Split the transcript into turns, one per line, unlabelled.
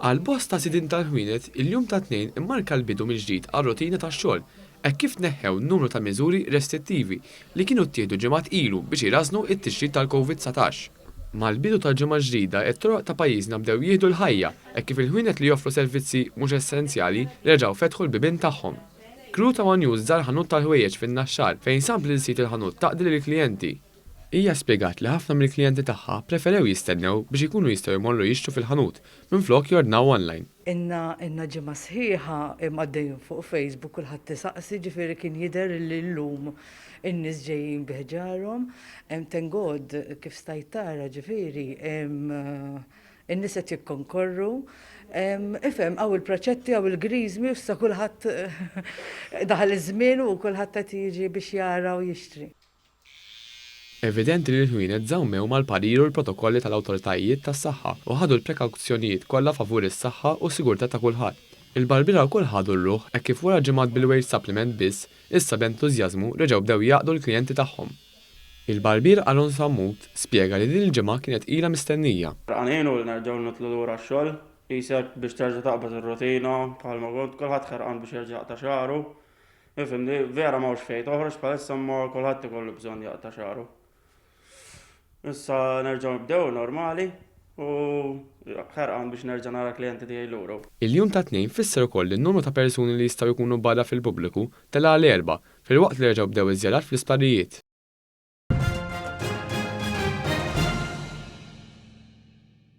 Għal bosta sidin tal-ħwienet, il-jum ta' tnejn immarka l-bidu mill-ġdid għal-rotina tax-xogħol hekk kif neħħew numru ta' miżuri restrittivi li kienu ttieħdu ġimgħat ilu biex jirażnu t-tixrid tal-COVID-19. Mal-bidu tal-ġimgħa ġdida it-toroq ta' pajjiżna bdew jieħdu l-ħajja hekk kif il-ħwienet li joffru servizzi mhux essenzjali reġgħu fetħu l-bibien tagħhom. Crew ta' One News żar ħanut tal-ħwejjeġ fin-naxxar fejn sampli l-sit il-ħanut taqdi lill-klijenti. Hija spjegat li ħafna mill-klijenti tagħha preferew jistennew biex ikunu jistgħu jmorru jixtru fil-ħanut minflok jordnaw online.
Inna ġimgħa sħiħa għaddejjin fuq Facebook kulħadd tisaqsi ġifieri kien jidher li llum in-nies ġejjin biħġarhom, thank God kif stajt tara ġifieri in-nies qed jikkonkorru. Ifhem hawn il-proċetti hawn il-griżmi issa kulħadd daħal iż-żmien u kulħadd qed jiġi biex jara u jixtri.
Evidenti li l-ħwienet żawmew mal-pariru l-protokolli tal-awtoritajiet tas-saħħa u ħadu l-prekawzjonijiet kollha favur is-saħħa u s-sigurtà ta' kulħadd. Il-barbira wkoll ħadu r-ruħ hekk kif wara ġimgħat bil-wage supplement biss, issa b'entużjażmu reġgħu bdew jaqdu l-klijenti tagħhom. Il-barbir Alon Sammut spjega li din il-ġimgħa kienet ilha mistennija.
Ħarqanin u nerġgħu nitlu lura x-xogħol, jisek biex terġa' taqbad ir-rutina bħalma kont kulħadd ħerqan biex jerġa' jaqta' xahru. Ifhimni vera m'hawnx fejn toħroġ bħalissa ma kulħadd ikollu bżonn jaqta' xahru. Issa nerġgħu nibdew normali u ħerqan biex nerġa' nara klijenti tiegħi lura.
Il-jum ta' tnejn fisser ukoll li n-numru ta' persuni li jistgħu jkunu barra fil-pubbliku tela għal erba' filwaqt li reġgħu bdew iż-żjarat fl-isptarijiet.